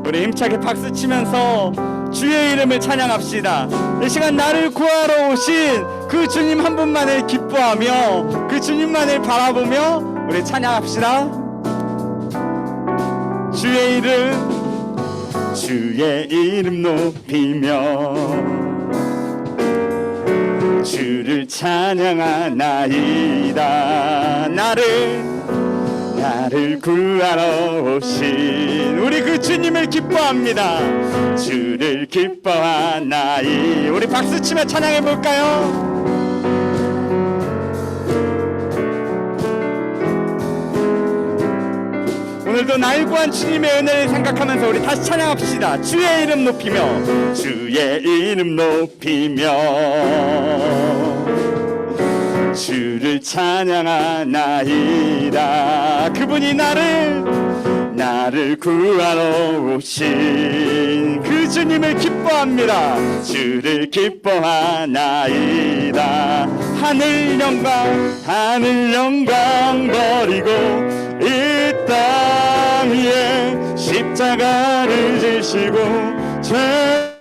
우리 힘차게 박수 치면서 주의 이름을 찬양합시다. 이 시간 나를 구하러 오신 그 주님 한 분만을 기뻐하며 그 주님만을 바라보며 우리 찬양합시다. 주의 이름 높이며 주를 찬양하나이다. 나를 구하러 오신 우리 그 주님을 기뻐합니다. 주를 기뻐하나이. 우리 박수치며 찬양해볼까요? 오늘도 날 구한 주님의 은혜를 생각하면서 우리 다시 찬양합시다. 주의 이름 높이며 주의 이름 높이며 주를 찬양하나이다. 그분이 나를 구하러 오신 그 주님을 기뻐합니다. 주를 기뻐하나이다. 하늘 영광 버리고 이 땅 위에 십자가를 지시고 죄내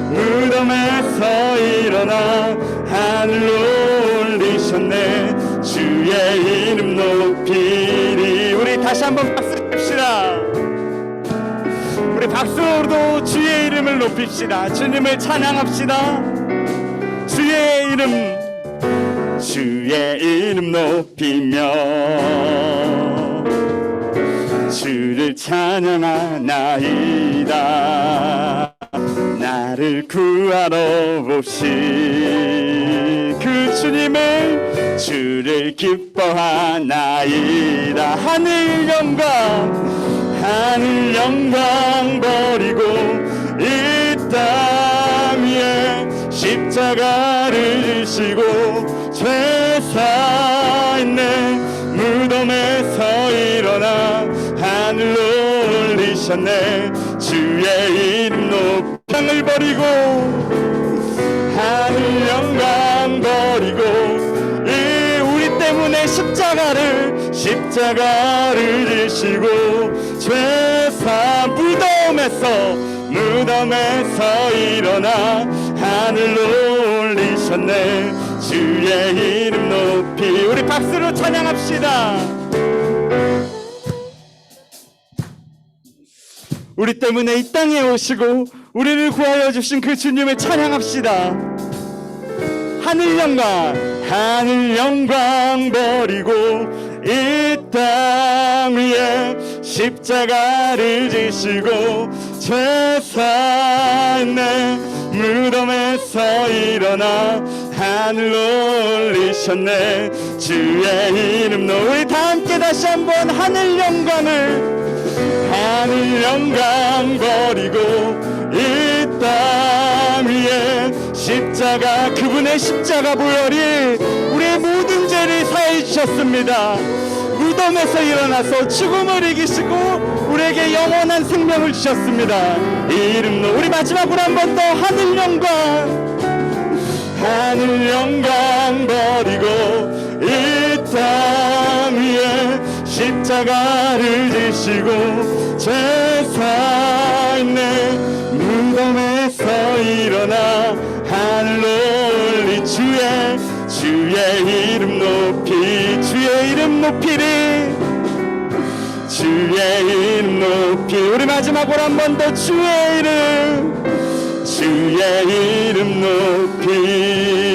무덤에서 일어나 하늘로 올리셨네. 주의 이름 높이리. 우리 다시 한번 박수 칩시다. 우리 박수로도 주의 이름을 높입시다. 주님을 찬양합시다. 주의 이름 높이며 주를 찬양하나이다. 나를 구하러 오신 그 주를 기뻐하나이다. 하늘 영광 버리고 이 땅 위에 십자가를 지시고 죄사 있네 무덤에서 일어나 하늘로 올리셨네. 주의 이름 높이를 버리고 하늘 영광 버리고 우리 때문에 십자가를 지시고 죄사 무덤에서 일어나 하늘로 올리셨네. 주의 이름 높이. 우리 박수로 찬양합시다. 우리 때문에 이 땅에 오시고 우리를 구하여 주신 그 주님을 찬양합시다. 하늘 영광 버리고 이 땅 위에 십자가를 지시고 죄사 있네 무덤에서 일어나 하늘로 올리셨네. 주의 이름 우리 다 함께 다시 한번 하늘 영광 버리고 이 땅 위에 그분의 십자가 보혈이 우리의 모든 죄를 사해 주셨습니다. 무덤에서 일어나서 죽음을 이기시고 우리에게 영원한 생명을 주셨습니다. 이 이름로 우리 마지막으로 한 번 더 하늘 영광 버리고 이 땅 위에 십자가를 지시고 죄사 있네 무덤에서 일어나 하늘로 올리 주의 이름 높이. 주의 이름 높이리. 주의 이름 높이. 우리 마지막으로 한 번 더 주의 이름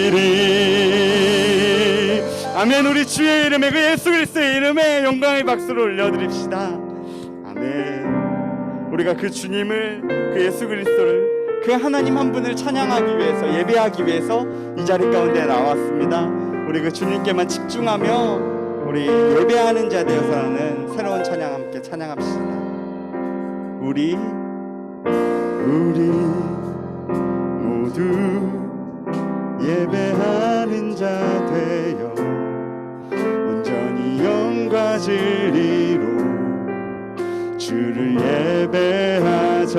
높이리. 아멘. 우리 주의 이름에 그 예수 그리스도의 이름에 영광의 박수를 올려드립시다. 아멘. 우리가 그 주님을 그 예수 그리스도를 그 하나님 한 분을 찬양하기 위해서 예배하기 위해서 이 자리 가운데 나왔습니다. 우리 그 주님께만 집중하며 우리 예배하는 자 되어서는 새로운 찬양 함께 찬양합시다. 우리 모두 예배하는 자 되어 온전히 영과 진리로 주를 예배하자.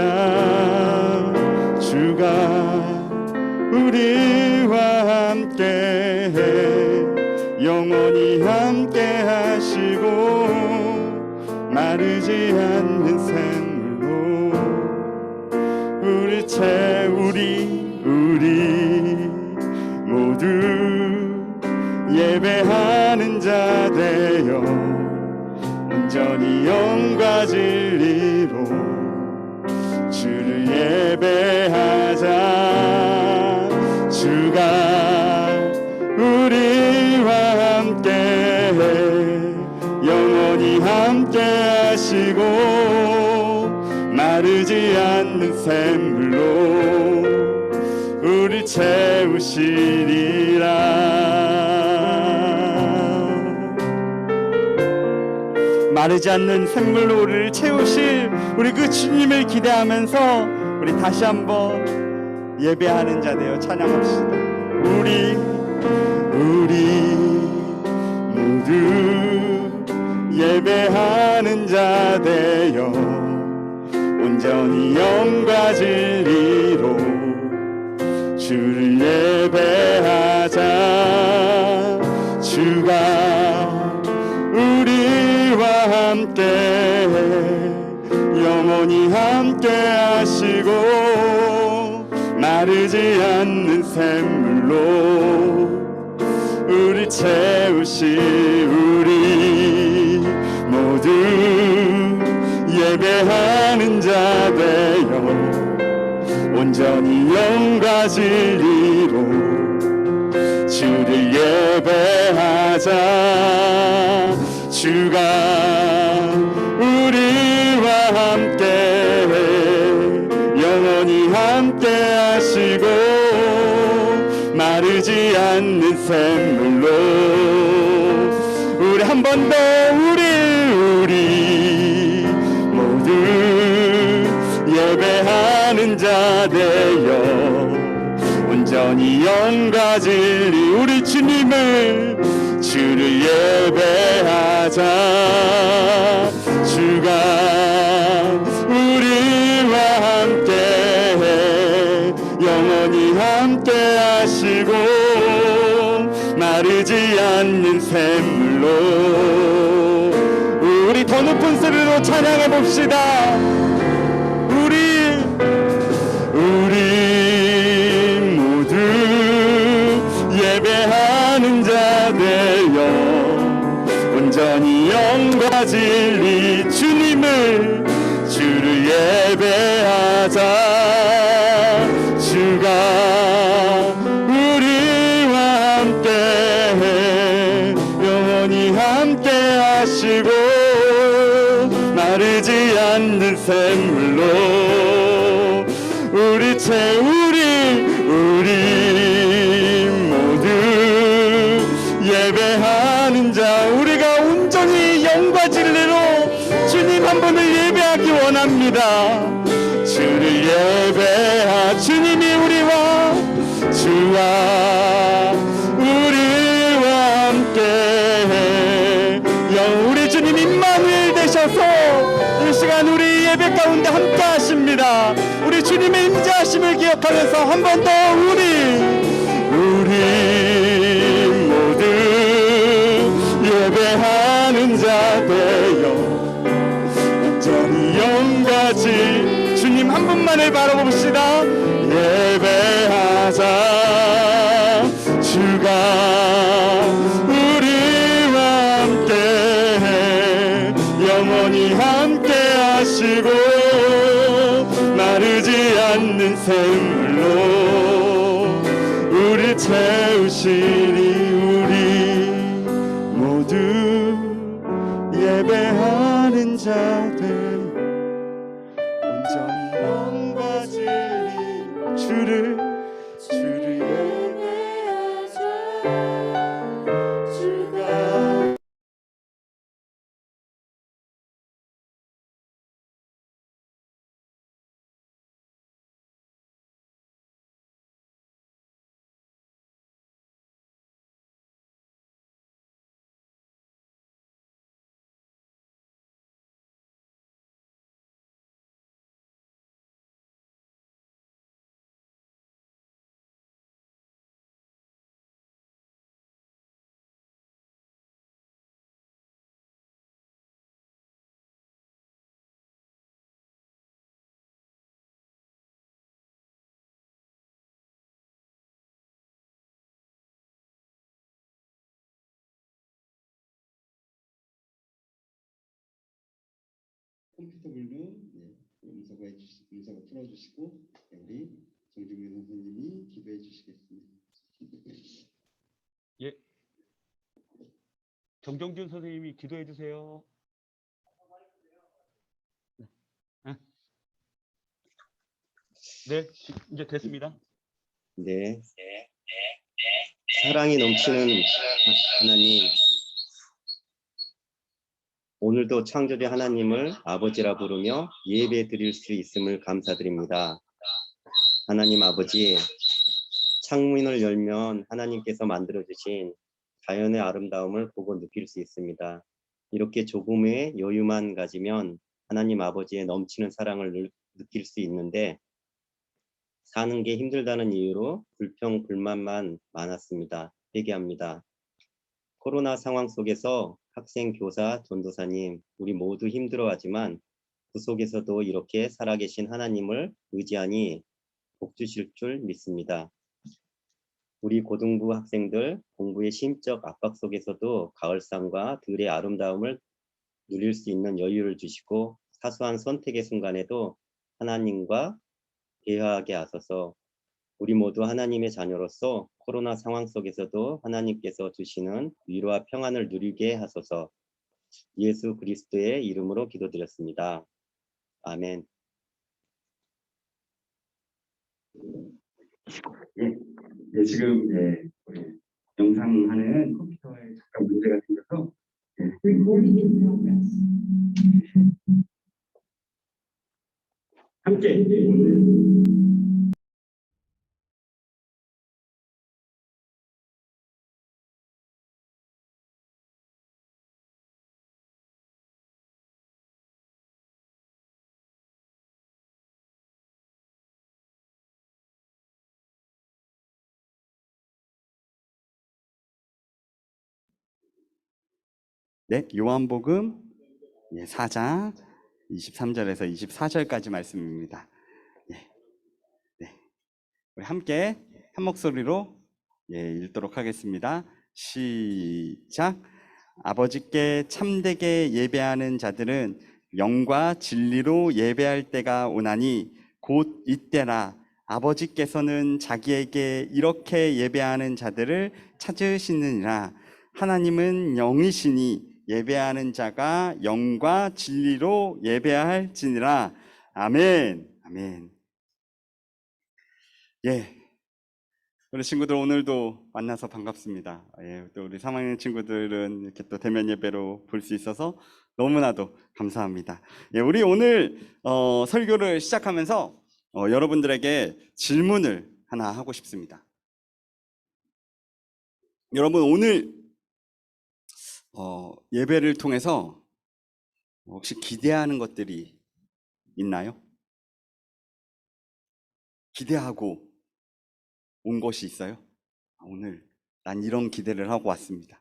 주가 우리와 함께해 영원히 함께 하시고 마르지 않는 샘물로 우리 모두 예배하는 자 되어 온전히 영과 진리로 주를 예배하자. 주가 우리와 함께 영원히 함께 하시고 마르지 않는 샘물로 우리 채우시리라. 마르지 않는 샘물로 우리를 채우실 우리 그 주님을 기대하면서 우리 다시 한번 예배하는 자 되어 찬양합시다. 우리 모두 예배하는 자 되어 온전히 영과 진리로 주를 예배하자. 주가 우리와 함께 영원히 함께 하시고 마르지 않는 샘물로 우리 채우시. 우리 모두 예배하는 자 되어 온전히 영과 진리로 주를 예배하자. 주가 우리와 함께 영원히 함께 하시고 마르지 않는 샘물로 우리 한 번 더 우리 모두 예배하는 자 되어 온전히 영과 진리 우리 주를 예배하자. 주가 우리와 함께 영원히 함께 하시고 마르지 않는 샘물로 우리 더 높은 소리로 찬양해 봅시다. 우리 모두 예배하는 자 되어 온전히 영과 진리 주를 예배하자. 주가 우리와 함께 영원히 함께 하시고 마르지 않는 샘물로 우리 모두 예배하는 자 우리가 온전히 영과 진리로 주님 한 분을 예배하기 원합니다. 주를 주님이 주와 우리와 함께 우리 주님 임마누엘 되셔서 이 시간 우리 예배 가운데 함께 하십니다. 우리 주님의 임재하심을 기억하면서 한 번 더 우리 모두 예배하는 자 되어 온전히 영과 주님 한 분만을 바라봅시다. 예배하자. 주가 우리와 함께 영원히 함께 하시고 마르지 않는 샘물로 우리 채우시니 우리 모두 예배하는 자 되어 온전히 영과 진리 주를 컴퓨터 불로 문서가 풀어주시고 우리 정중민 선생님이 기도해 주시겠습니다. 예, 정정준 선생님이 기도해 주세요. 네, 이제 됐습니다. 네, 사랑이 넘치는 하나님, 오늘도 창조주 하나님을 아버지라 부르며 예배 드릴 수 있음을 감사드립니다. 하나님 아버지, 창문을 열면 하나님께서 만들어주신 자연의 아름다움을 보고 느낄 수 있습니다. 이렇게 조금의 여유만 가지면 하나님 아버지의 넘치는 사랑을 느낄 수 있는데 사는 게 힘들다는 이유로 불평, 불만만 많았습니다. 회개합니다. 코로나 상황 속에서 학생, 교사, 전도사님, 우리 모두 힘들어하지만 그 속에서도 이렇게 살아계신 하나님을 의지하니 복 주실 줄 믿습니다. 우리 고등부 학생들 공부의 심적 압박 속에서도 가을상과 들의 아름다움을 누릴 수 있는 여유를 주시고 사소한 선택의 순간에도 하나님과 대화하게 하소서. 우리 모두 하나님의 자녀로서 코로나 상황 속에서도 하나님께서 주시는 위로와 평안을 누리게 하소서. 예수 그리스도의 이름으로 기도드렸습니다. 아멘. 네, 지금 우리 영상하는 컴퓨터에 잠깐 문제가 생겨서 Recording in progress. 함께 오늘 요한복음 4장 23절에서 24절까지 말씀입니다. 우리 함께 한 목소리로 읽도록 하겠습니다. 시작. 아버지께 참되게 예배하는 자들은 영과 진리로 예배할 때가 오나니 곧 이때라. 아버지께서는 자기에게 이렇게 예배하는 자들을 찾으시느니라. 하나님은 영이시니 예배하는 자가 영과 진리로 예배할지니라. 아멘. 아멘. 우리 친구들 오늘도 만나서 반갑습니다. 또 우리 3학년 친구들은 이렇게 또 대면 예배로 볼 수 있어서 너무나도 감사합니다. 우리 오늘 설교를 시작하면서 여러분들에게 질문을 하나 하고 싶습니다. 여러분 오늘 예배를 통해서 혹시 기대하는 것들이 있나요? 기대하고 온 것이 있어요? 오늘 난 이런 기대를 하고 왔습니다.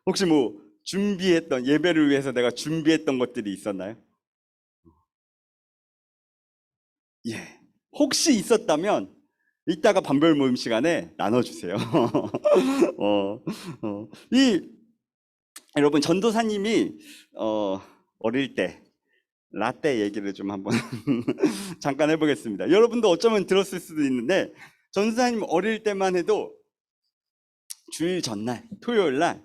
혹시 뭐 준비했던, 예배를 위해서 내가 준비했던 것들이 있었나요? 혹시 있었다면 이따가 반별 모임 시간에 나눠주세요. 여러분 전도사님이 어릴 때 라떼 얘기를 좀 한번 잠깐 해보겠습니다. 여러분도 어쩌면 들었을 수도 있는데 전도사님 어릴 때만 해도 주일 전날, 토요일 날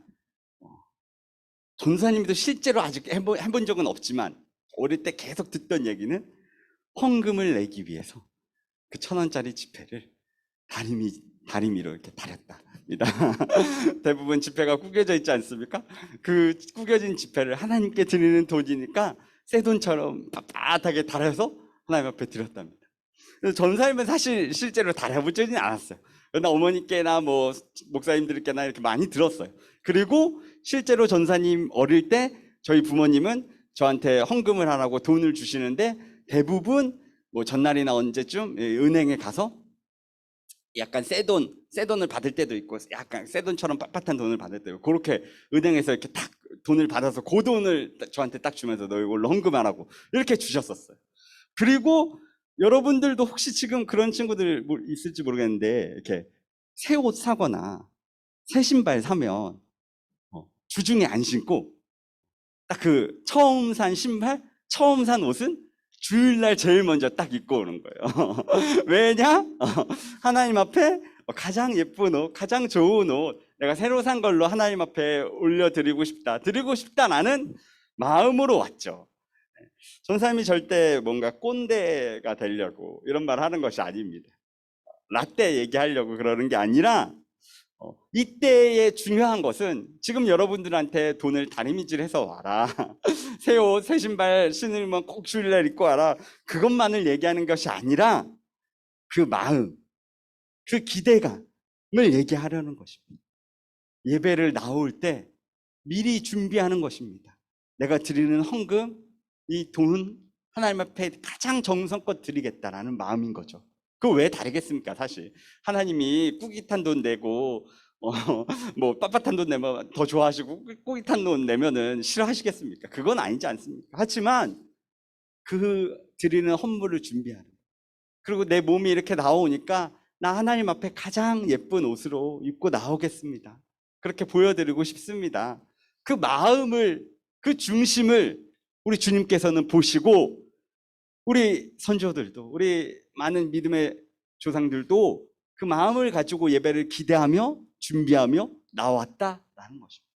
전도사님도 실제로 아직 해본 적은 없지만 어릴 때 계속 듣던 얘기는 헌금을 내기 위해서 그 1,000원짜리 지폐를 다리미로 이렇게 다렸다. 대부분 지폐가 구겨져 있지 않습니까? 그 구겨진 지폐를 하나님께 드리는 돈이니까 새 돈처럼 빳빳하게 달아서 하나님 앞에 드렸답니다. 그래서 전사님은 사실 실제로 달아보지는 않았어요. 그러나 어머니께나 뭐 목사님들께나 이렇게 많이 들었어요. 그리고 실제로 전사님 어릴 때 저희 부모님은 저한테 헌금을 하라고 돈을 주시는데 대부분 뭐 전날이나 언제쯤 은행에 가서 약간 새 돈을 받을 때도 있고 약간 새 돈처럼 빳빳한 돈을 받을 때도 있고 그렇게 은행에서 이렇게 딱 돈을 받아서 그 돈을 저한테 딱 주면서 너 이걸로 헌금하라고 이렇게 주셨었어요. 그리고 여러분들도 혹시 지금 그런 친구들 있을지 모르겠는데 이렇게 새 옷 사거나 새 신발 사면 주중에 안 신고 딱 그 처음 산 신발, 처음 산 옷은 주일날 제일 먼저 딱 입고 오는 거예요. 왜냐? 하나님 앞에 가장 예쁜 옷, 가장 좋은 옷, 내가 새로 산 걸로 하나님 앞에 올려드리고 싶다, 드리고 싶다라는 마음으로 왔죠. 전사님이 절대 뭔가 꼰대가 되려고 이런 말 하는 것이 아닙니다. 라떼 얘기하려고 그러는 게 아니라 이때의 중요한 것은 지금 여러분들한테 돈을 다리미질해서 와라, 새 옷, 새 신발 신으면 꼭 주일날 입고 와라, 그것만을 얘기하는 것이 아니라 그 마음, 그 기대감을 얘기하려는 것입니다. 예배를 나올 때 미리 준비하는 것입니다. 내가 드리는 헌금, 이 돈 하나님 앞에 가장 정성껏 드리겠다라는 마음인 거죠. 그거 왜 다르겠습니까? 사실 하나님이 꾸깃한 돈 내고 뭐 빳빳한 돈 내면 더 좋아하시고 꾸깃한 돈 내면은 싫어하시겠습니까? 그건 아니지 않습니까? 하지만 그 드리는 헌물을 준비하는, 그리고 내 몸이 이렇게 나오니까 나 하나님 앞에 가장 예쁜 옷으로 입고 나오겠습니다, 그렇게 보여드리고 싶습니다. 그 마음을, 그 중심을 우리 주님께서는 보시고 우리 선조들도, 우리 많은 믿음의 조상들도 그 마음을 가지고 예배를 기대하며 준비하며 나왔다라는 것입니다.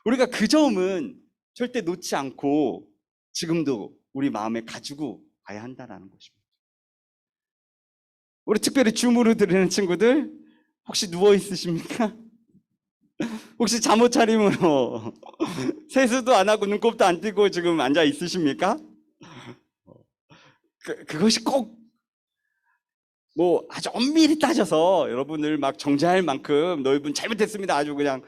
우리가 그 점은 절대 놓지 않고 지금도 우리 마음에 가지고 가야 한다는 것입니다. 우리 특별히 줌으로 드리는 친구들 혹시 누워 있으십니까? 혹시 잠옷 차림으로 세수도 안 하고 눈곱도 안 띄고 지금 앉아 있으십니까? 그것이 꼭 뭐 아주 엄밀히 따져서 여러분을 막 정죄할 만큼 너희분 잘못했습니다, 아주 그냥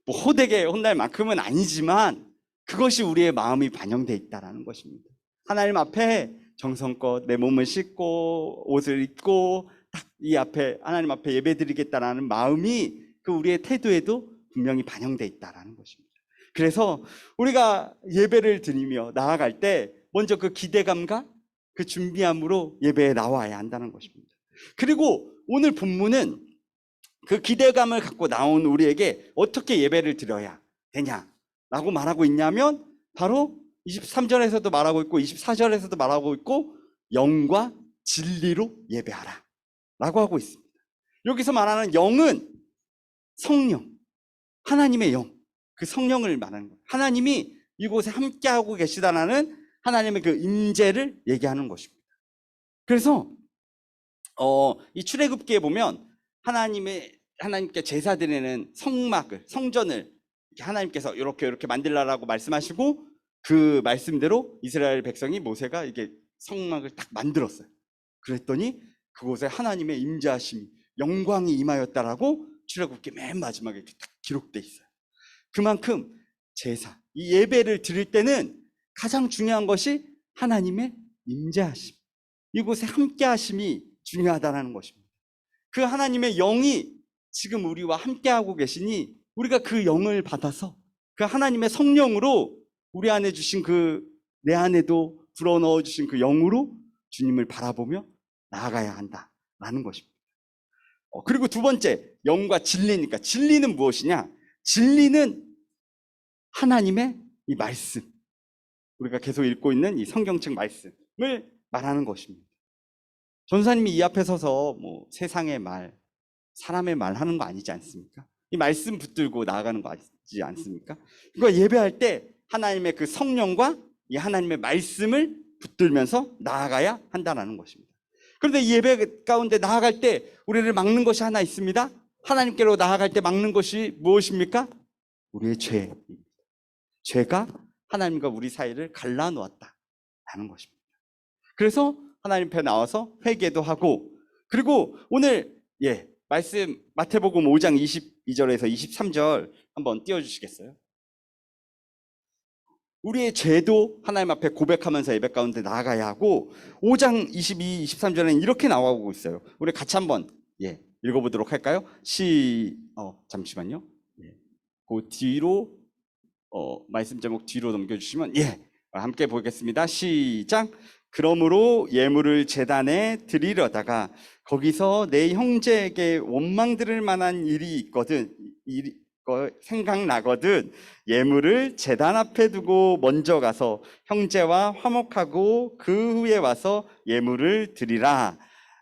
뭐 호되게 혼날 만큼은 아니지만 그것이 우리의 마음이 반영되어 있다는 것입니다. 하나님 앞에 정성껏 내 몸을 씻고 옷을 입고 딱 이 앞에 하나님 앞에 예배드리겠다라는 마음이 그 우리의 태도에도 분명히 반영되어 있다는 것입니다. 그래서 우리가 예배를 드리며 나아갈 때 먼저 그 기대감과 그 준비함으로 예배에 나와야 한다는 것입니다. 그리고 오늘 본문은 그 기대감을 갖고 나온 우리에게 어떻게 예배를 드려야 되냐라고 말하고 있냐면 바로 23절에서도 말하고 있고 24절에서도 말하고 있고 영과 진리로 예배하라 라고 하고 있습니다. 여기서 말하는 영은 성령, 하나님의 영, 그 성령을 말하는 거예요. 하나님이 이곳에 함께하고 계시다라는 하나님의 그 임재를 얘기하는 것입니다. 그래서 이 출애굽기에 보면 하나님께 제사 드리는 성막을, 성전을 하나님께서 이렇게 만들라라고 말씀하시고 그 말씀대로 이스라엘 백성이, 모세가 이게 성막을 딱 만들었어요. 그랬더니 그곳에 하나님의 임재하심이, 영광이 임하였다라고 출애굽기 맨 마지막에 이렇게 딱 기록돼 있어요. 그만큼 제사, 이 예배를 드릴 때는 가장 중요한 것이 하나님의 임재하심, 이곳에 함께하심이 중요하다는 것입니다. 그 하나님의 영이 지금 우리와 함께하고 계시니 우리가 그 영을 받아서 그 하나님의 성령으로 우리 안에 주신 내 안에도 불어넣어 주신 그 영으로 주님을 바라보며 나아가야 한다라는 것입니다. 그리고 두 번째, 영과 진리니까 진리는 무엇이냐? 진리는 하나님의 이 말씀, 우리가 계속 읽고 있는 이 성경책 말씀을 말하는 것입니다. 전사님이 이 앞에 서서 뭐 세상의 말, 사람의 말 하는 거 아니지 않습니까? 이 말씀 붙들고 나아가는 거 아니지 않습니까? 그러니까 예배할 때 하나님의 그 성령과 이 하나님의 말씀을 붙들면서 나아가야 한다는 것입니다. 그런데 이 예배 가운데 나아갈 때 우리를 막는 것이 하나 있습니다. 하나님께로 나아갈 때 막는 것이 무엇입니까? 우리의 죄입니다. 죄가 하나님과 우리 사이를 갈라놓았다라는 것입니다. 그래서 하나님 앞에 나와서 회개도 하고, 그리고 오늘 말씀 마태복음 5장 22절에서 23절 한번 띄워주시겠어요? 우리의 죄도 하나님 앞에 고백하면서 예배 가운데 나아가야 하고, 5장 22, 23절에는 이렇게 나오고 있어요. 우리 같이 한번 읽어보도록 할까요? 잠시만요. 그 뒤로 말씀 제목 뒤로 넘겨주시면 함께 보겠습니다. 시작. 그러므로 예물을 제단에 드리려다가 거기서 내 형제에게 원망 들을 만한 일이 생각나거든 예물을 제단 앞에 두고 먼저 가서 형제와 화목하고 그 후에 와서 예물을 드리라.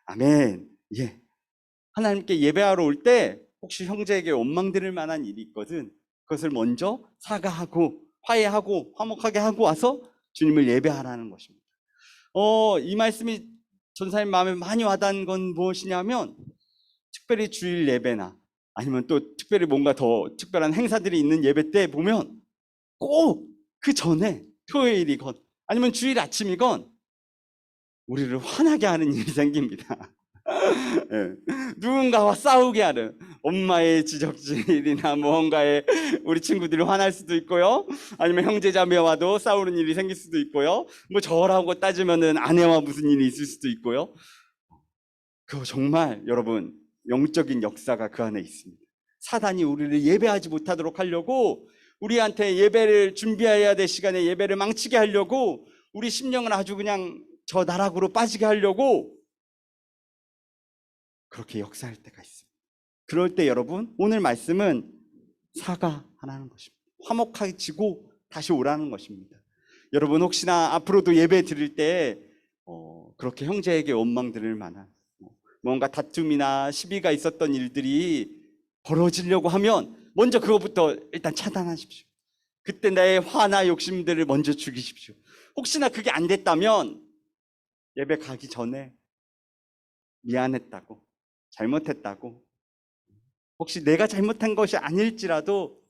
아멘. 예. 하나님께 예배하러 올 때 혹시 형제에게 원망 드릴 만한 일이 있거든 그것을 먼저 사과하고 화해하고 화목하게 하고 와서 주님을 예배하라는 것입니다. 이 말씀이 전사님 마음에 많이 와닿은 건 무엇이냐면 특별히 주일 예배나 아니면 또 특별히 뭔가 더 특별한 행사들이 있는 예배 때 보면 꼭 그 전에 토요일이건 아니면 주일 아침이건 우리를 화나게 하는 일이 생깁니다. 예. 누군가와 싸우게 하는 엄마의 지적질이나 무언가에 우리 친구들이 화날 수도 있고요. 아니면 형제자매와도 싸우는 일이 생길 수도 있고요. 뭐 저라고 따지면은 아내와 무슨 일이 있을 수도 있고요. 그거 정말 여러분 영적인 역사가 그 안에 있습니다. 사단이 우리를 예배하지 못하도록 하려고 우리한테 예배를 준비해야 될 시간에 예배를 망치게 하려고 우리 심령을 아주 그냥 저 나락으로 빠지게 하려고 그렇게 역사할 때가 있습니다. 그럴 때 여러분 오늘 말씀은 사과하라는 것입니다. 화목해지고 다시 오라는 것입니다. 여러분 혹시나 앞으로도 예배 드릴 때 그렇게 형제에게 원망 드릴 만한 뭔가 다툼이나 시비가 있었던 일들이 벌어지려고 하면 먼저 그것부터 일단 차단하십시오. 그때 나의 화나 욕심들을 먼저 죽이십시오. 혹시나 그게 안 됐다면 예배 가기 전에 미안했다고 잘못했다고 혹시 내가 잘못한 것이 아닐지라도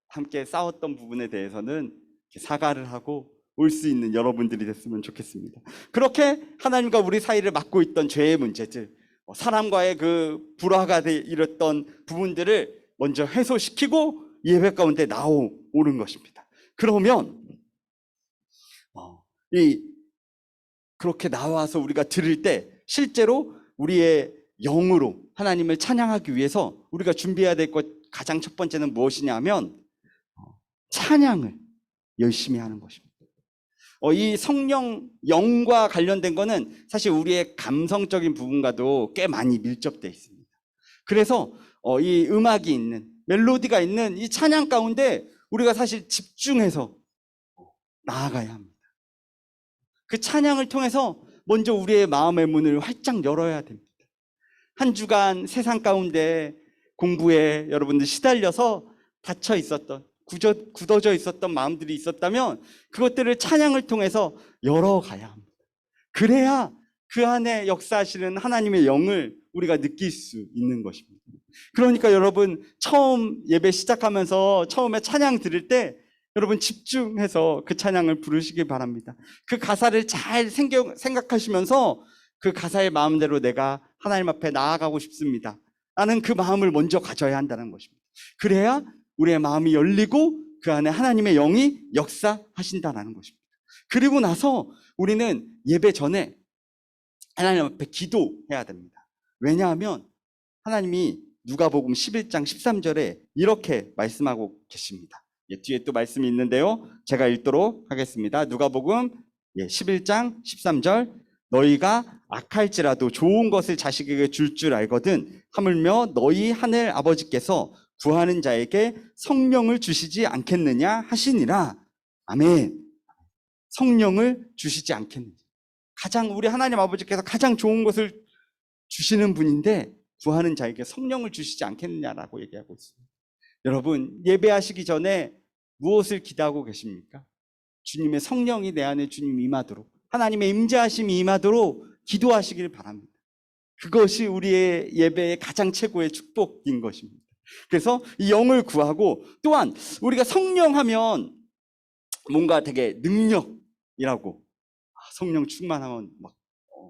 함께 싸웠던 부분에 대해서는 사과를 하고 올 수 있는 여러분들이 됐으면 좋겠습니다. 그렇게 하나님과 우리 사이를 막고 있던 죄의 문제들 사람과의 그 불화가 일었던 부분들을 먼저 해소시키고 예배 가운데 나오는 것입니다. 그러면 그렇게 나와서 우리가 들을 때 실제로 우리의 영으로 하나님을 찬양하기 위해서 우리가 준비해야 될 것 가장 첫 번째는 무엇이냐면 찬양을 열심히 하는 것입니다. 이 성령 영과 관련된 거는 사실 우리의 감성적인 부분과도 꽤 많이 밀접되어 있습니다. 그래서 이 음악이 있는 멜로디가 있는 이 찬양 가운데 우리가 사실 집중해서 나아가야 합니다. 그 찬양을 통해서 먼저 우리의 마음의 문을 활짝 열어야 됩니다. 한 주간 세상 가운데 공부에 여러분들 시달려서 닫혀 있었던 굳어져 있었던 마음들이 있었다면 그것들을 찬양을 통해서 열어가야 합니다. 그래야 그 안에 역사하시는 하나님의 영을 우리가 느낄 수 있는 것입니다. 그러니까 여러분 처음 예배 시작하면서 처음에 찬양 들을 때 여러분 집중해서 그 찬양을 부르시기 바랍니다. 그 가사를 잘 생각하시면서 그 가사의 마음대로 내가 하나님 앞에 나아가고 싶습니다 라는 그 마음을 먼저 가져야 한다는 것입니다. 그래야 우리의 마음이 열리고 그 안에 하나님의 영이 역사하신다는 것입니다. 그리고 나서 우리는 예배 전에 하나님 앞에 기도해야 됩니다. 왜냐하면 하나님이 누가복음 11장 13절에 이렇게 말씀하고 계십니다. 뒤에 또 말씀이 있는데요. 제가 읽도록 하겠습니다. 누가복음 11장 13절 너희가 악할지라도 좋은 것을 자식에게 줄 줄 알거든 하물며 너희 하늘 아버지께서 구하는 자에게 성령을 주시지 않겠느냐 하시니라. 아멘. 성령을 주시지 않겠느냐. 우리 하나님 아버지께서 가장 좋은 것을 주시는 분인데 구하는 자에게 성령을 주시지 않겠느냐라고 얘기하고 있습니다. 여러분 예배하시기 전에 무엇을 기도하고 계십니까? 주님의 성령이 내 안에 주님 임하도록 하나님의 임재하심이 임하도록 기도하시길 바랍니다. 그것이 우리의 예배의 가장 최고의 축복인 것입니다. 그래서 이 영을 구하고 또한 우리가 성령하면 뭔가 되게 능력이라고 성령 충만하면 막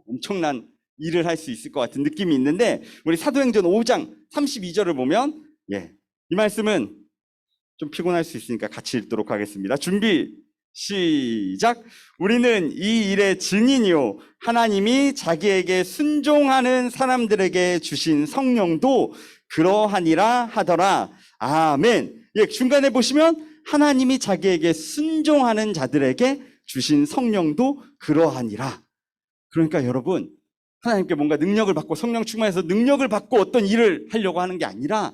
엄청난 일을 할 수 있을 것 같은 느낌이 있는데 우리 사도행전 5장 32절을 보면 이 말씀은 좀 피곤할 수 있으니까 같이 읽도록 하겠습니다. 준비 시작. 우리는 이 일의 증인이요 하나님이 자기에게 순종하는 사람들에게 주신 성령도 그러하니라 하더라. 아멘. 중간에 보시면 하나님이 자기에게 순종하는 자들에게 주신 성령도 그러하니라. 그러니까 여러분 하나님께 뭔가 능력을 받고 성령 충만해서 능력을 받고 어떤 일을 하려고 하는 게 아니라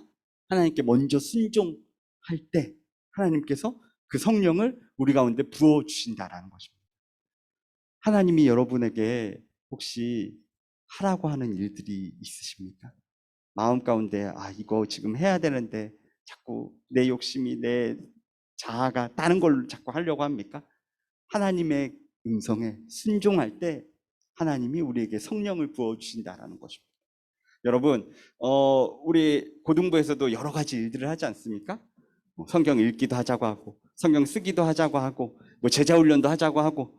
하나님께 먼저 순종할 때 하나님께서 그 성령을 우리 가운데 부어주신다라는 것입니다. 하나님이 여러분에게 혹시 하라고 하는 일들이 있으십니까? 마음 가운데 이거 지금 해야 되는데 자꾸 내 욕심이, 내 자아가 다른 걸 자꾸 하려고 합니까? 하나님의 음성에 순종할 때 하나님이 우리에게 성령을 부어주신다라는 것입니다. 여러분, 우리 고등부에서도 여러 가지 일들을 하지 않습니까? 성경 읽기도 하자고 하고, 성경 쓰기도 하자고 하고, 제자훈련도 하자고 하고,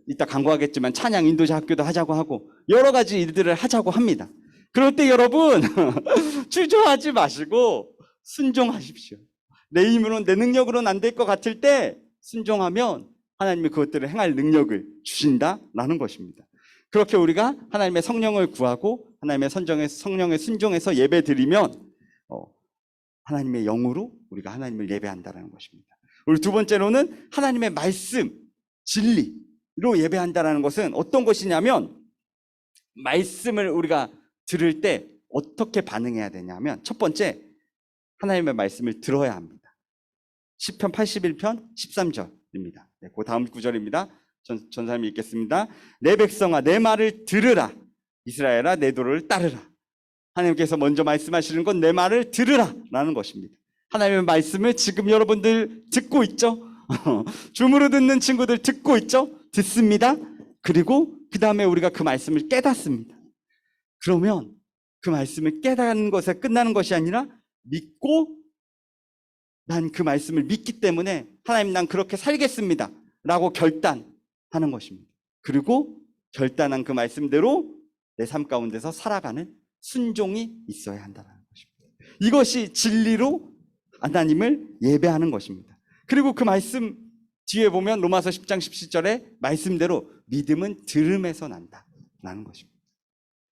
이따 강구하겠지만 찬양 인도자 학교도 하자고 하고, 여러 가지 일들을 하자고 합니다. 그럴 때 여러분, 주저하지 마시고 순종하십시오. 내 힘으로는, 내 능력으로는 안 될 것 같을 때 순종하면 하나님이 그것들을 행할 능력을 주신다라는 것입니다. 그렇게 우리가 하나님의 성령을 구하고 하나님의 성령에 순종해서 예배 드리면 하나님의 영으로 우리가 하나님을 예배한다는 것입니다. 우리 두 번째로는 하나님의 말씀, 진리로 예배한다는 것은 어떤 것이냐면, 말씀을 우리가 들을 때 어떻게 반응해야 되냐면, 첫 번째, 하나님의 말씀을 들어야 합니다. 시편 81편 13절입니다. 그 다음 구절입니다. 전사님 읽겠습니다. 내 백성아, 내 말을 들으라. 이스라엘아, 내 도를 따르라. 하나님께서 먼저 말씀하시는 건 내 말을 들으라 라는 것입니다. 하나님의 말씀을 지금 여러분들 듣고 있죠? 줌으로 듣는 친구들 듣고 있죠? 듣습니다. 그리고 그 다음에 우리가 그 말씀을 깨닫습니다. 그러면 그 말씀을 깨닫는 것에 끝나는 것이 아니라 믿고, 난 그 말씀을 믿기 때문에 하나님, 난 그렇게 살겠습니다 라고 결단하는 것입니다. 그리고 결단한 그 말씀대로 내 삶 가운데서 살아가는 순종이 있어야 한다는 것입니다. 이것이 진리로 하나님을 예배하는 것입니다. 그리고 그 말씀 뒤에 보면 로마서 10장 17절에 말씀대로 믿음은 들음에서 난다라는 것입니다.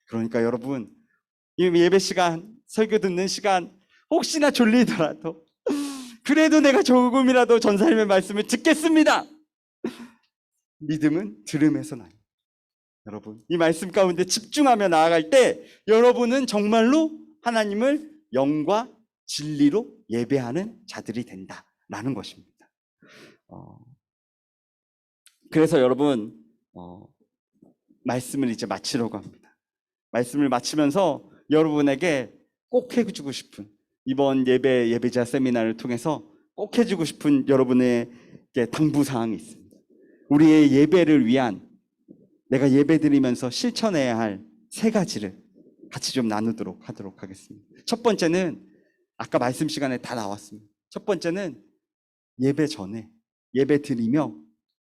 그러니까 여러분, 이 예배 시간, 설교 듣는 시간, 혹시나 졸리더라도 그래도 내가 조금이라도 전사님의 말씀을 듣겠습니다. 믿음은 들음에서 나요. 여러분, 이 말씀 가운데 집중하며 나아갈 때 여러분은 정말로 하나님을 영과 진리로 예배하는 자들이 된다라는 것입니다. 그래서 여러분, 말씀을 이제 마치려고 합니다. 말씀을 마치면서 여러분에게 꼭 해주고 싶은, 이번 예배자 세미나를 통해서 꼭 해주고 싶은 여러분의 당부사항이 있습니다. 우리의 예배를 위한, 내가 예배 드리면서 실천해야 할 3가지를 같이 좀 나누도록 하도록 하겠습니다. 첫 번째는 아까 말씀 시간에 다 나왔습니다. 첫 번째는 예배 전에, 예배 드리며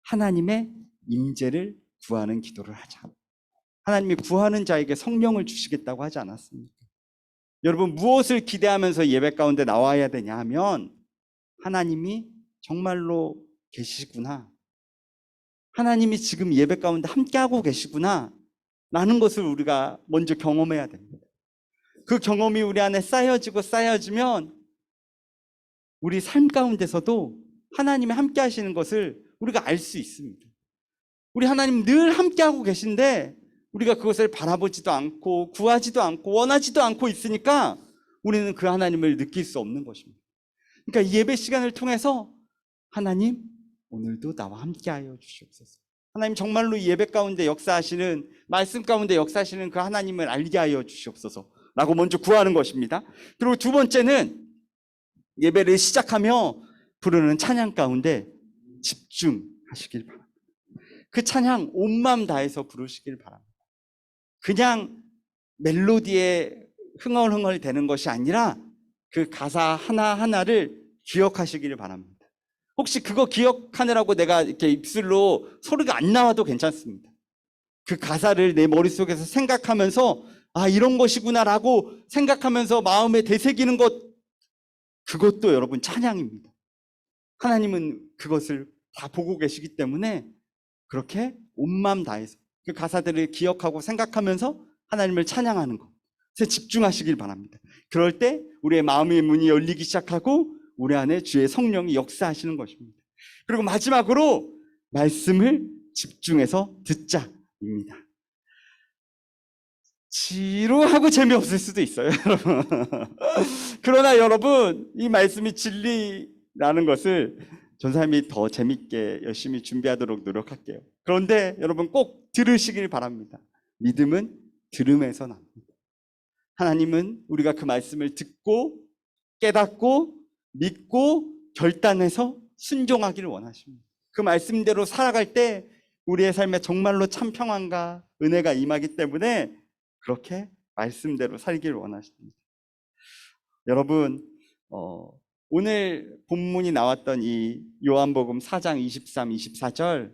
하나님의 임재를 구하는 기도를 하자. 하나님이 구하는 자에게 성령을 주시겠다고 하지 않았습니까? 여러분, 무엇을 기대하면서 예배 가운데 나와야 되냐 하면, 하나님이 정말로 계시구나, 하나님이 지금 예배 가운데 함께하고 계시구나 라는 것을 우리가 먼저 경험해야 됩니다. 그 경험이 우리 안에 쌓여지면 우리 삶 가운데서도 하나님이 함께 하시는 것을 우리가 알 수 있습니다. 우리 하나님 늘 함께하고 계신데 우리가 그것을 바라보지도 않고 구하지도 않고 원하지도 않고 있으니까 우리는 그 하나님을 느낄 수 없는 것입니다. 그러니까 이 예배 시간을 통해서 하나님, 오늘도 나와 함께하여 주시옵소서. 하나님, 정말로 이 예배 가운데 역사하시는, 말씀 가운데 역사하시는 그 하나님을 알게 하여 주시옵소서 라고 먼저 구하는 것입니다. 그리고 두 번째는 예배를 시작하며 부르는 찬양 가운데 집중하시길 바랍니다. 그 찬양 온 마음 다해서 부르시길 바랍니다. 그냥 멜로디에 흥얼흥얼 되는 것이 아니라 그 가사 하나하나를 기억하시기를 바랍니다. 혹시 그거 기억하느라고 내가 이렇게 입술로 소리가 안 나와도 괜찮습니다. 그 가사를 내 머릿속에서 생각하면서 이런 것이구나 라고 생각하면서 마음에 되새기는 것, 그것도 여러분 찬양입니다. 하나님은 그것을 다 보고 계시기 때문에 그렇게 온 마음 다해서 그 가사들을 기억하고 생각하면서 하나님을 찬양하는 것, 집중하시길 바랍니다. 그럴 때 우리의 마음의 문이 열리기 시작하고 우리 안에 주의 성령이 역사하시는 것입니다. 그리고 마지막으로 말씀을 집중해서 듣자입니다. 지루하고 재미없을 수도 있어요, 여러분. 그러나 여러분, 이 말씀이 진리라는 것을 전사님이 더 재밌게 열심히 준비하도록 노력할게요. 그런데 여러분 꼭 들으시길 바랍니다. 믿음은 들음에서 납니다. 하나님은 우리가 그 말씀을 듣고 깨닫고 믿고 결단해서 순종하기를 원하십니다. 그 말씀대로 살아갈 때 우리의 삶에 정말로 참 평안과 은혜가 임하기 때문에 그렇게 말씀대로 살기를 원하십니다. 여러분, 오늘 본문이 나왔던 이 요한복음 4장 23, 24절,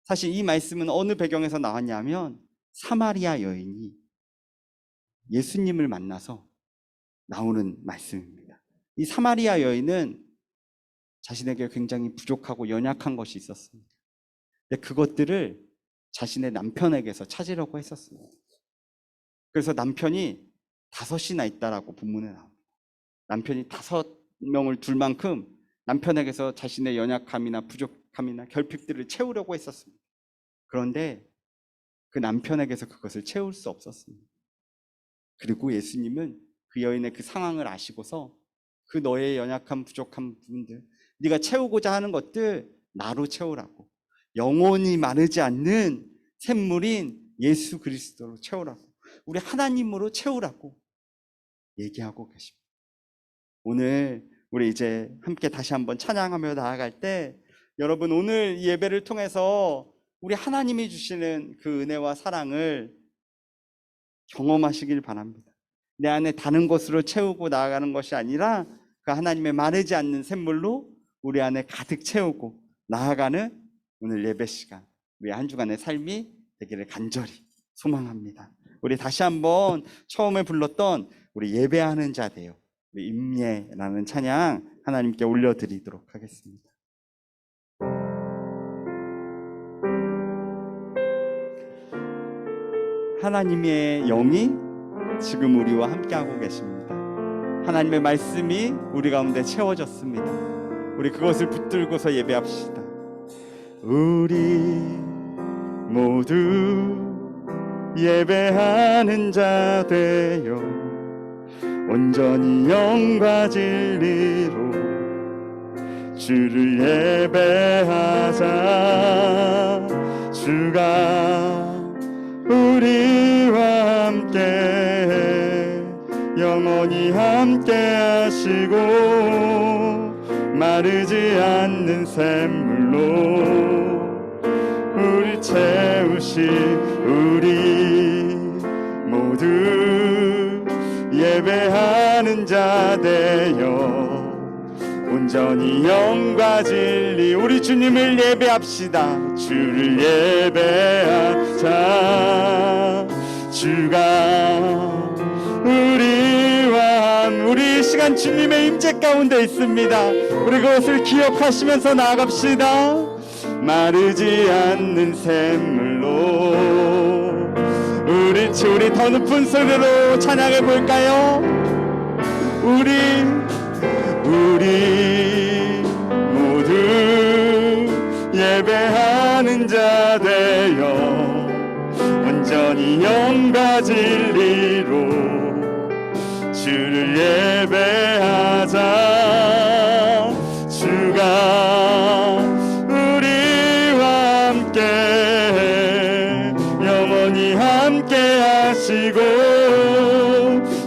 사실 이 말씀은 어느 배경에서 나왔냐면 사마리아 여인이 예수님을 만나서 나오는 말씀입니다. 이 사마리아 여인은 자신에게 굉장히 부족하고 연약한 것이 있었습니다. 근데 그것들을 자신의 남편에게서 찾으려고 했었습니다. 그래서 남편이 5이나 있다라고 본문에 나옵니다. 남편이 5명을 둘 만큼 남편에게서 자신의 연약함이나 부족함이나 결핍들을 채우려고 했었습니다. 그런데 그 남편에게서 그것을 채울 수 없었습니다. 그리고 예수님은 그 여인의 그 상황을 아시고서 그 너의 연약함, 부족한 부분들, 네가 채우고자 하는 것들 나로 채우라고, 영원히 마르지 않는 샘물인 예수 그리스도로 채우라고, 우리 하나님으로 채우라고 얘기하고 계십니다. 오늘 우리 이제 함께 다시 한번 찬양하며 나아갈 때 여러분 오늘 이 예배를 통해서 우리 하나님이 주시는 그 은혜와 사랑을 경험하시길 바랍니다. 내 안에 다른 것으로 채우고 나아가는 것이 아니라 그 하나님의 마르지 않는 샘물로 우리 안에 가득 채우고 나아가는 오늘 예배 시간, 우리 한 주간의 삶이 되기를 간절히 소망합니다. 우리 다시 한번 처음에 불렀던 우리 예배하는 자 되요, 우리 임예라는 찬양 하나님께 올려드리도록 하겠습니다. 하나님의 영이 지금 우리와 함께하고 계십니다. 하나님의 말씀이 우리 가운데 채워졌습니다. 우리 그것을 붙들고서 예배합시다. 우리 모두 예배하는 자 되어 온전히 영과 진리로 주를 예배하자. 주가 우리와 함께 영원히 함께 하시고 마르지 않는 샘물로 우리 채우시. 우리 모두 예배하는 자 되어 온전히 영과 진리 우리 주님을 예배합시다. 주를 예배하자. 주가 우리와 우리 시간 주님의 임재 가운데 있습니다. 우리 그것을 기억하시면서 나아갑시다. 마르지 않는 샘물로 우리 더 높은 소리로 찬양해 볼까요? 우리 모두 예배하는 자 되어 온전히 영과 진리로 주를 예배하자. 주가 우리와 함께 영원히 함께 하시고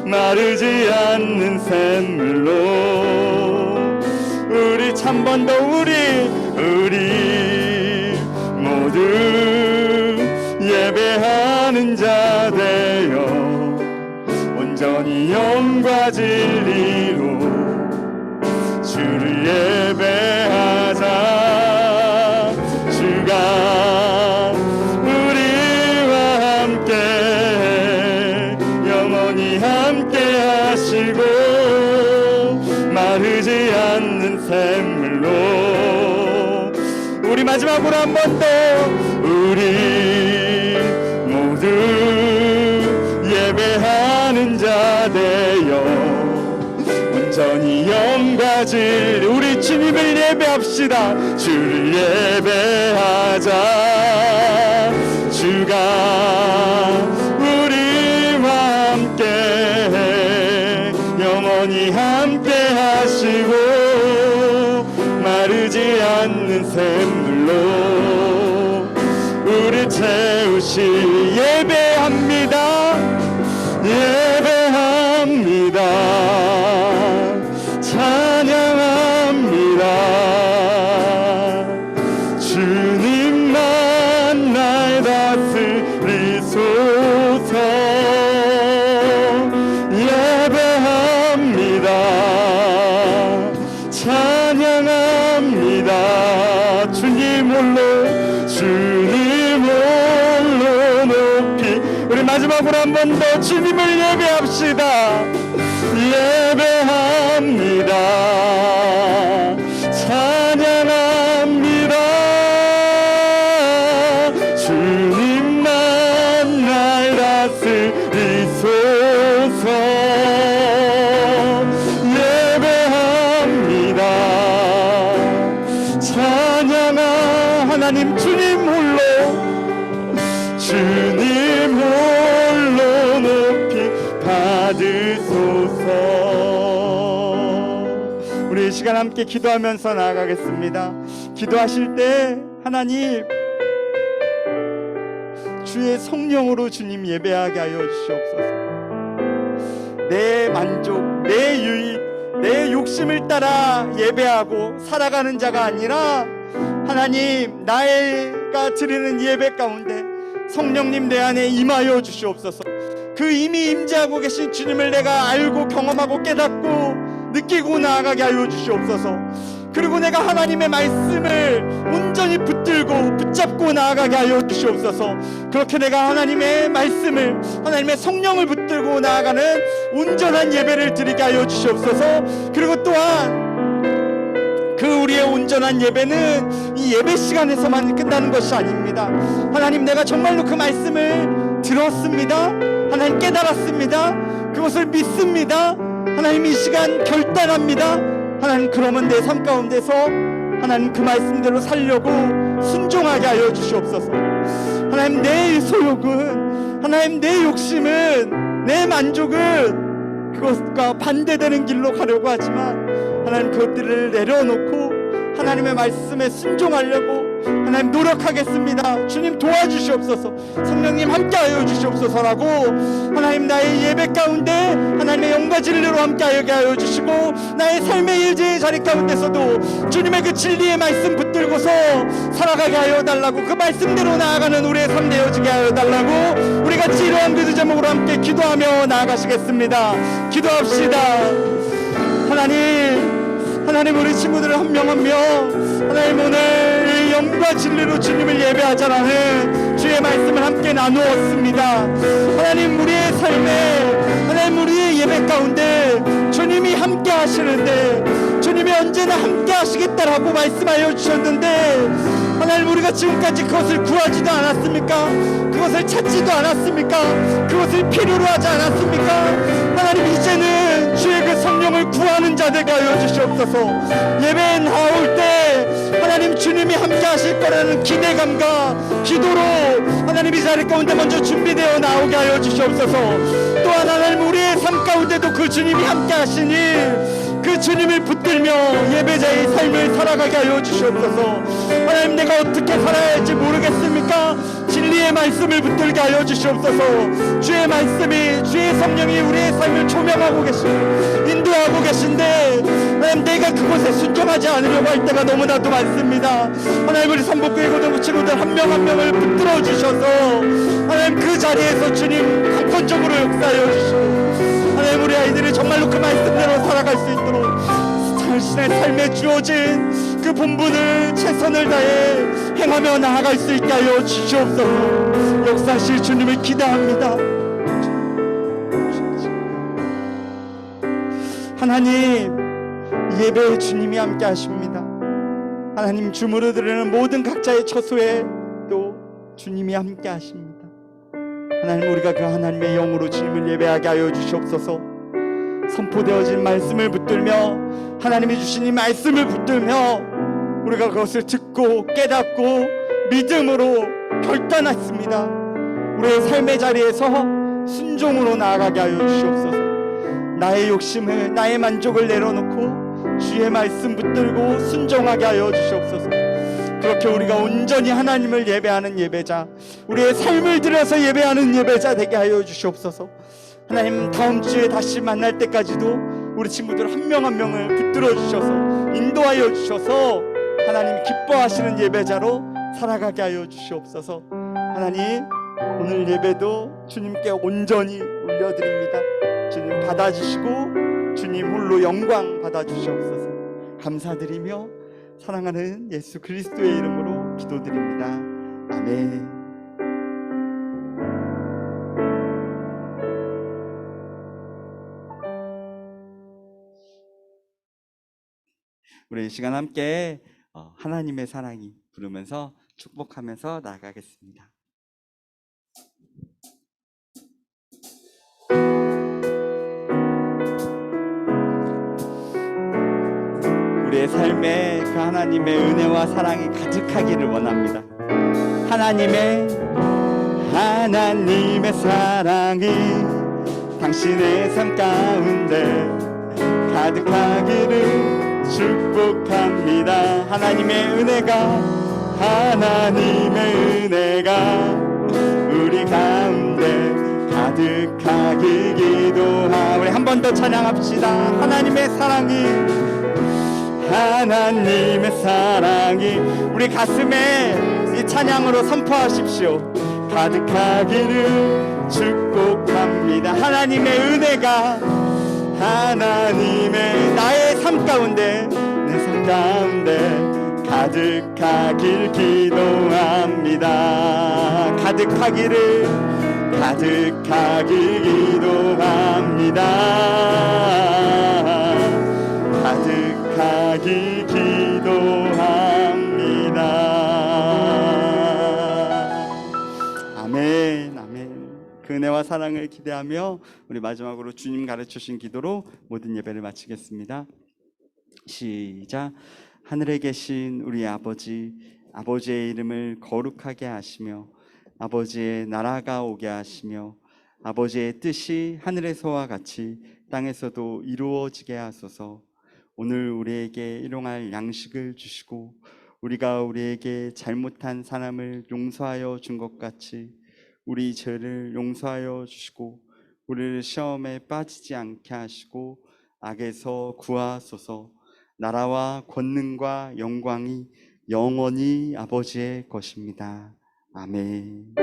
마르지 않는 샘물로 우리 한 번 더 우리 모두 예배하는 자 되어 온전히 영과 진리로 주를 예배하자. 주가 우리와 함께 영원히 함께 하시고 마르지 않는 샘물로 우리 마지막으로 한 번 더 우리 모두 예배하는 자 되어 온전히 영과 진리 우리 주님을 예배합시다. 주를 예배하자. 주가 우리와 함께 영원히 쓰지 않는 샘물로 우리 채우시 예배합니다. 예배합니다. 찬양합니다. 주님만 날 다스리소서. 예배합니다. 찬양합니다. 주님 홀로 높이. 우리 마지막으로 한 번 더 주님을 예배합시다. 예배합니다. 찬양합니다. 주님만 날 다스리소서. 예배합니다. 찬양하 하나님 주님 홀로 높이 받으소서. 우리 이 시간 함께 기도하면서 나아가겠습니다. 기도하실 때 하나님 주의 성령으로 주님 예배하게 하여 주시옵소서. 내 만족, 내 유익, 내 욕심을 따라 예배하고 살아가는 자가 아니라 하나님 나가 드리는 예배 가운데 성령님 내 안에 임하여 주시옵소서. 그 이미 임재하고 계신 주님을 내가 알고 경험하고 깨닫고 느끼고 나아가게 하여 주시옵소서. 그리고 내가 하나님의 말씀을 온전히 붙들고 붙잡고 나아가게 하여 주시옵소서. 그렇게 내가 하나님의 말씀을, 하나님의 성령을 붙들고 나아가는 온전한 예배를 드리게 하여 주시옵소서. 그리고 또한 그 우리의 온전한 예배는 이 예배 시간에서만 끝나는 것이 아닙니다. 하나님 내가 정말로 그 말씀을 들었습니다. 하나님 깨달았습니다. 그것을 믿습니다. 하나님 이 시간 결단합니다. 하나님 그러면 내 삶 가운데서 하나님 그 말씀대로 살려고 순종하게 하여 주시옵소서. 하나님 내 소욕은, 하나님 내 욕심은, 내 만족은 그것과 반대되는 길로 가려고 하지만 하나님 그것들을 내려놓고 하나님의 말씀에 순종하려고 하나님 노력하겠습니다. 주님 도와주시옵소서. 성령님 함께하여 주시옵소서라고 하나님 나의 예배 가운데 하나님의 영과 진리로 함께하게 하여 주시고 나의 삶의 일제의 자리 가운데서도 주님의 그 진리의 말씀 붙들고서 살아가게 하여 달라고, 그 말씀대로 나아가는 우리의 삶 되어지게 하여 달라고 우리 같이 이러한 기도 제목으로 함께 기도하며 나아가시겠습니다. 기도합시다. 하나님 우리 친구들 한 명 한 명 하나님 오늘 영과 진리로 주님을 예배하자라는 주의 말씀을 함께 나누었습니다. 하나님 우리의 삶에, 하나님 우리의 예배 가운데 주님이 함께 하시는데, 주님이 언제나 함께 하시겠다라고 말씀하여 주셨는데 하나님 우리가 지금까지 그것을 구하지도 않았습니까? 그것을 찾지도 않았습니까? 그것을 필요로 하지 않았습니까? 하나님 이제는 주의 그 성령을 구하는 자들에게 하여 주시옵소서. 예배에 나올 때 하나님 주님이 함께 하실 거라는 기대감과 기도로 하나님 이 자리 가운데 먼저 준비되어 나오게 하여 주시옵소서. 또한 하나님 우리의 삶 가운데도 그 주님이 함께 하시니 그 주님을 붙들며 예배자의 삶을 살아가게 하여 주시옵소서. 하나님 내가 어떻게 살아야 할지 모르겠습니까? 진리의 말씀을 붙들게 하여 주시옵소서. 주의 말씀이, 주의 성령이 우리의 삶을 조명하고 계시고 인도하고 계신데 하나님 내가 그곳에 순종하지 않으려고 할 때가 너무나도 많습니다. 하나님 우리 삼복교회 고등부 친구들 한 명 한 명을 붙들어 주셔서 하나님 그 자리에서 주님 강권적으로 역사하여 주시고 하나님 우리 아이들이 정말로 그 말씀대로 살아갈 수 있도록 자신의 삶에 주어진 그 본분을 최선을 다해 행하며 나아갈 수 있게 하여 주시옵소서. 역사하실 주님을 기대합니다. 하나님 예배에 주님이 함께 하십니다. 하나님 주무르 드리는 모든 각자의 처소에 또 주님이 함께 하십니다. 하나님 우리가 그 하나님의 영으로 주님을 예배하게 하여 주시옵소서. 선포되어진 말씀을 붙들며 하나님이 주신 이 말씀을 붙들며 우리가 그것을 듣고 깨닫고 믿음으로 결단했습니다. 우리의 삶의 자리에서 순종으로 나아가게 하여 주시옵소서. 나의 욕심을, 나의 만족을 내려놓고 주의 말씀 붙들고 순종하게 하여 주시옵소서. 그렇게 우리가 온전히 하나님을 예배하는 예배자, 우리의 삶을 들여서 예배하는 예배자 되게 하여 주시옵소서. 하나님, 다음 주에 다시 만날 때까지도 우리 친구들 한 명 한 명을 붙들어 주셔서 인도하여 주셔서 하나님 기뻐하시는 예배자로 살아가게 하여 주시옵소서. 하나님, 오늘 예배도 주님께 온전히 올려드립니다. 주님 받아주시고 주님 홀로 영광 받아주시옵소서. 감사드리며 사랑하는 예수 그리스도의 이름으로 기도드립니다. 아멘. 우리 이 시간 함께 하나님의 사랑이 부르면서 축복하면서 나아가겠습니다. 우리의 삶에 그 하나님의 은혜와 사랑이 가득하기를 원합니다. 하나님의 사랑이 당신의 삶 가운데 가득하기를 축복합니다. 하나님의 은혜가 우리 가운데 가득하길 기도하. 우리 한 번 더 찬양합시다. 하나님의 사랑이 우리 가슴에 이 찬양으로 선포하십시오. 가득하기를 축복합니다. 하나님의 은혜가 나의 삶 가운데 내 삶 가운데 가득하길 기도합니다. 가득하기를 기도합니다. 가득하길 기도합니다. 아멘, 아멘. 그 은혜와 사랑을 기대하며 우리 마지막으로 주님 가르쳐주신 기도로 모든 예배를 마치겠습니다. 시작. 하늘에 계신 우리 아버지의 이름을 거룩하게 하시며 아버지의 나라가 오게 하시며 아버지의 뜻이 하늘에서와 같이 땅에서도 이루어지게 하소서. 오늘 우리에게 일용할 양식을 주시고 우리가 우리에게 잘못한 사람을 용서하여 준 것 같이 우리 죄를 용서하여 주시고 우리를 시험에 빠지지 않게 하시고 악에서 구하소서. 나라와 권능과 영광이 영원히 아버지의 것입니다. 아멘.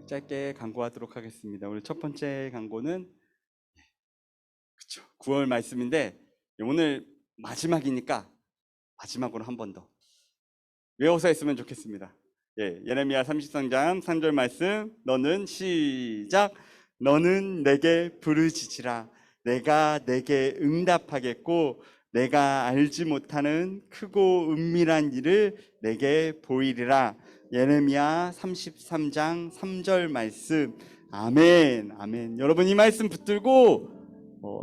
짧게 강구하도록 하겠습니다. 우리 첫 번째 강구는 9월 말씀인데 오늘 마지막이니까 마지막으로 한 번 더 외워서 했으면 좋겠습니다. 예레미야 33장 3절 말씀. 너는 시작. 너는 내게 부르짖으라. 내가 내게 응답하겠고 내가 알지 못하는 크고 은밀한 일을 내게 보이리라. 예레미야 33장 3절 말씀. 아멘, 아멘. 여러분 이 말씀 붙들고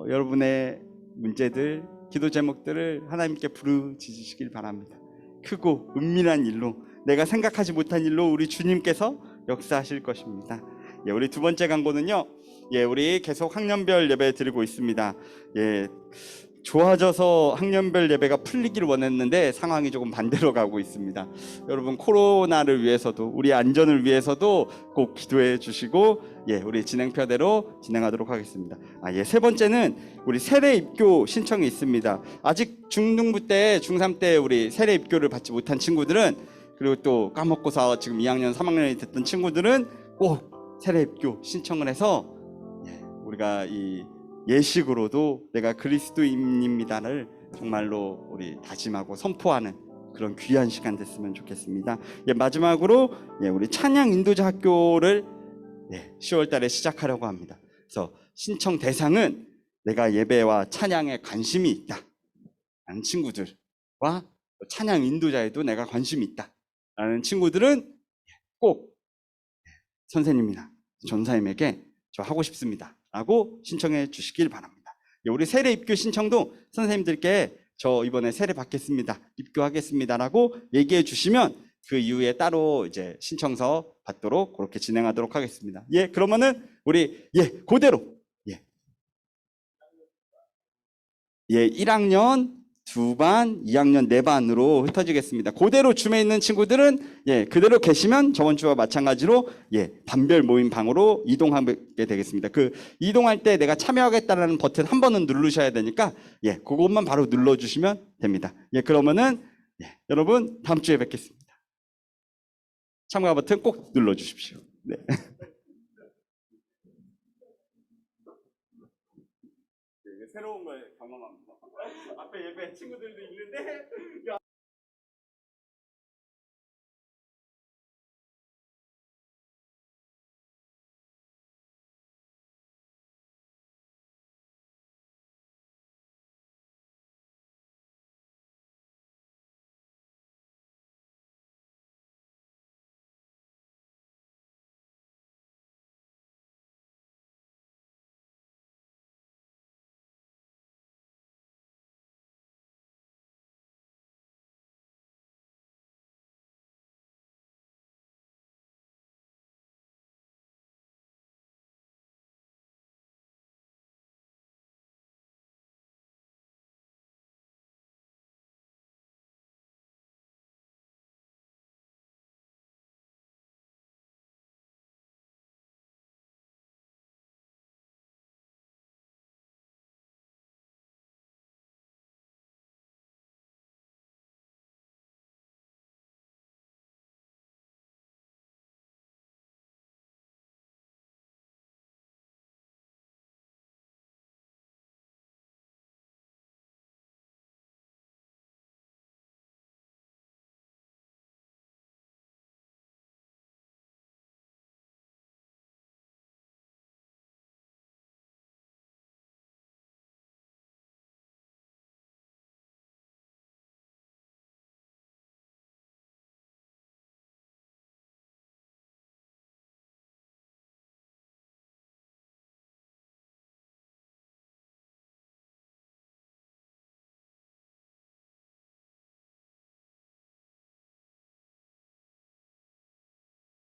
여러분의 문제들, 기도 제목들을 하나님께 부르짖으시길 바랍니다. 크고 은밀한 일로, 내가 생각하지 못한 일로 우리 주님께서 역사하실 것입니다. 우리 두 번째 강구는요, 우리 계속 학년별 예배 드리고 있습니다. 좋아져서 학년별 예배가 풀리기를 원했는데 상황이 조금 반대로 가고 있습니다. 여러분 코로나를 위해서도 우리 안전을 위해서도 꼭 기도해 주시고 우리 진행표대로 진행하도록 하겠습니다. 세 번째는 우리 세례 입교 신청이 있습니다. 아직 중등부 때 중3 때 우리 세례 입교를 받지 못한 친구들은, 그리고 또 까먹고서 지금 2학년 3학년이 됐던 친구들은 꼭 세례 입교 신청을 해서 우리가 이 예식으로도 내가 그리스도인입니다를 정말로 우리 다짐하고 선포하는 그런 귀한 시간 됐으면 좋겠습니다. 마지막으로 우리 찬양 인도자 학교를 10월 달에 시작하려고 합니다. 그래서 신청 대상은 내가 예배와 찬양에 관심이 있다 라는 친구들과 찬양 인도자에도 내가 관심이 있다 라는 친구들은 꼭 선생님이나 전사님에게 저 하고 싶습니다 라고 신청해 주시길 바랍니다. 예, 우리 세례 입교 신청도 선생님들께 저 이번에 세례 받겠습니다, 입교하겠습니다라고 얘기해 주시면 그 이후에 따로 이제 신청서 받도록 그렇게 진행하도록 하겠습니다. 예, 그러면은 우리 그대로 1학년 2반, 2학년 4반으로 흩어지겠습니다. 그대로 줌에 있는 친구들은 그대로 계시면 저번 주와 마찬가지로 반별 모임 방으로 이동하게 되겠습니다. 그 이동할 때 내가 참여하겠다라는 버튼 한 번은 누르셔야 되니까 그것만 바로 눌러주시면 됩니다. 그러면은 여러분 다음 주에 뵙겠습니다. 참가 버튼 꼭 눌러주십시오. 네. 새로운 걸 경험합니다. 앞에 예배 친구들도 있는데